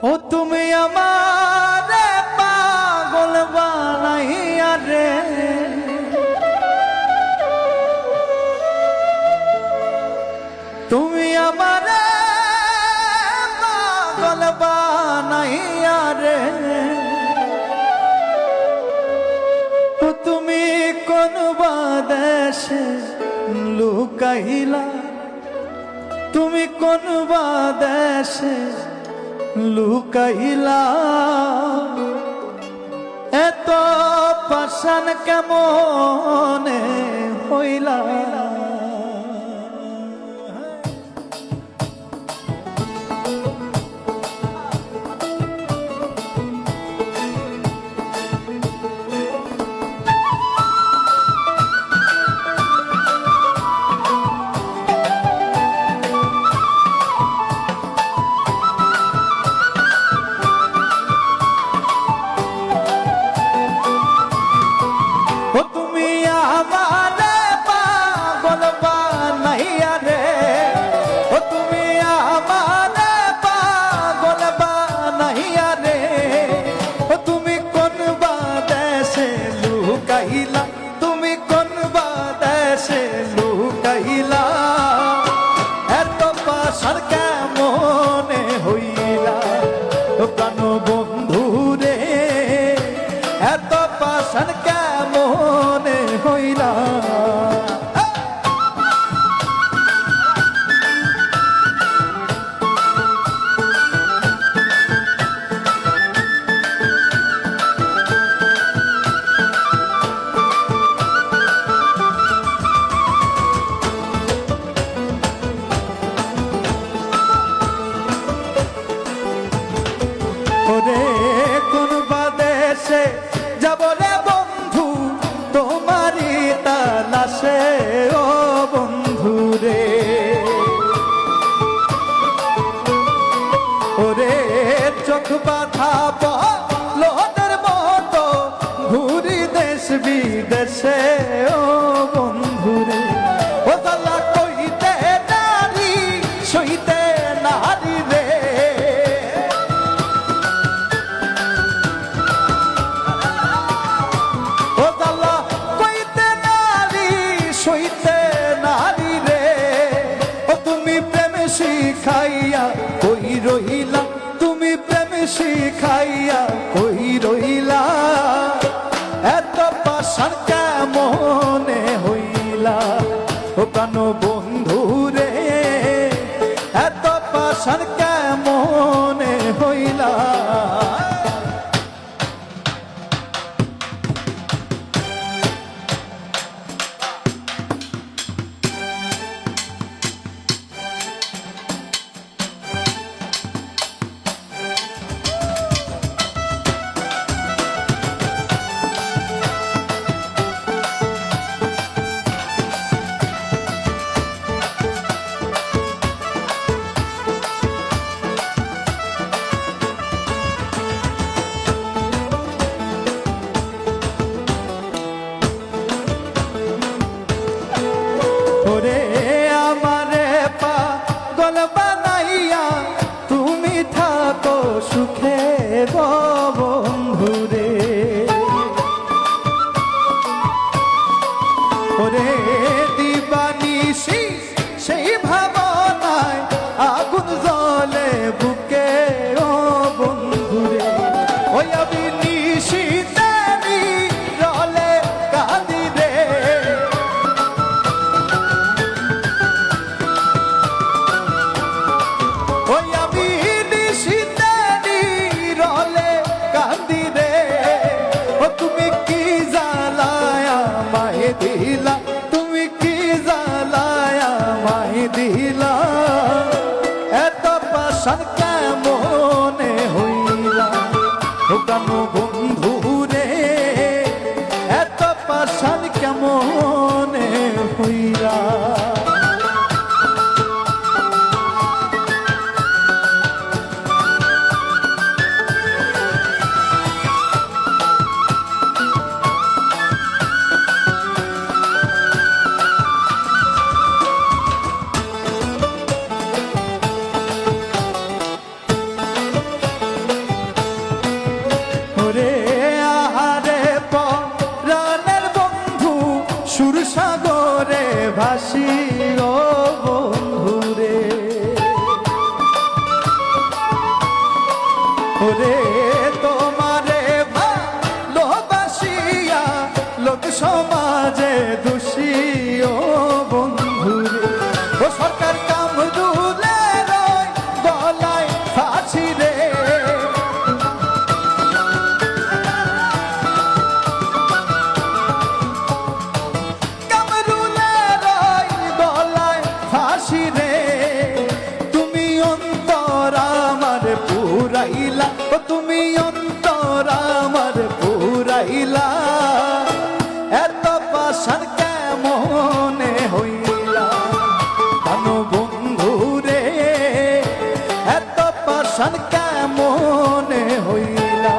ও তুমি আমারে পাগল বানাইয়া রে, তুমি আমারে পাগল বানাইয়া রে। ও তুমি কোন বাদেশে লুকাইলা, তুমি কোন বাদেশে লুকাইলা, এত পাষাণ কেমনে হইলা। ও তুমি আমারে পাগল বানাইয়া রে, ও তুমি আমারে পাগল বানাইয়া রে। ও তুমি কোন বাদেশে লুকাইলা, তুমি কোন বাদেশে লুকাইলা, এত পাষাণ কেমনে হইলা। ও প্রাণ বন্ধু রে, এত পাষাণ কেমনে হইলা। ওরে কোন বাদেশে যাব রে বন্ধু, তোমারই তালাশে ও বন্ধু রে। ওরে চোখ বাঁধা লোদের মতো ঘুরি দেশ বিদেশে ও বন্ধু রে। ও দালা কইতে নারী সইতে নারী রে, ও দালা কইতে নারী সইতে নারী রে। ও তুমি প্রেম শিখাইয়া কই রহিলা, তুমি প্রেম শিখাইয়া কই রহিলা, এত পাষাণ কেমনে হইলা। ও প্রাণ বন্ধু রে, এত পাষাণ কেমনে হইলা। ওরে আমারে পাগল বানাইয়া তুমি থাকো সুখে বন্ধু রে। ওরে দিবানিশি সেই ভাবনায় আগুন জ্বলে বুকে ও বন্ধু রে। ওই আমি নিশিতে রলে কাঁদি রে, ওই আমি নিশিতে রলে কাঁদি রে। ও তুমি কি জ্বালায়া মায় দিলা, তুমি কি জ্বালায়া মায় দিলা, এত পাষাণ কেমনে হইলা। ও প্রাণ বন্ধু রে, এত পাষাণ কেমনে হইলা। ওরে তোমারে ভালোবাসিয়া লোক সমাজে দোষী ও বন্ধুরে ও সরকার কামরুলের গলায় ফাঁসি রে কামরুলের গলায় ফাঁসি রে তুমি অন্তর আমার পুরাইলা ও তুমি অন্তর আমার পুরাইলা এত পাশান কেমনে হইলা জানো বন্ধু রে এত পাশান কেমনে হইলা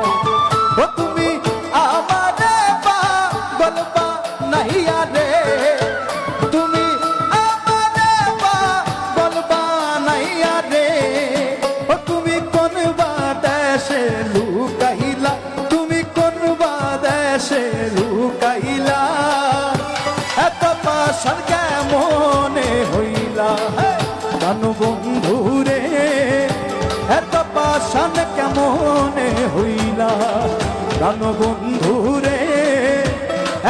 ও তুমি আমারে পাগল বানাইয়া রে তুমি আমারে পাগল বানাইয়া রে ও তুমি কোন বাদেশে লুকাইলা তুমি কোন বাদেশে লুকাইলা এত পাশান কেমনে হইলা জানো বন্ধু রে এত পাশান কেমনে হইলা জানো বন্ধু রে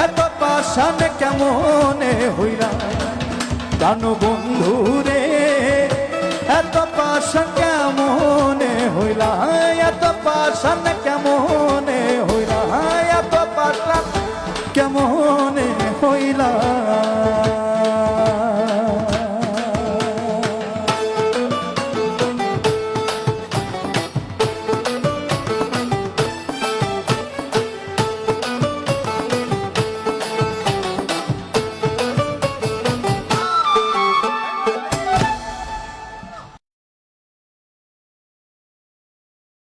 এত পাশান কেমনে হইলা জানো বন্ধু রে এত পাশান কেমনে হইলা এত পাশান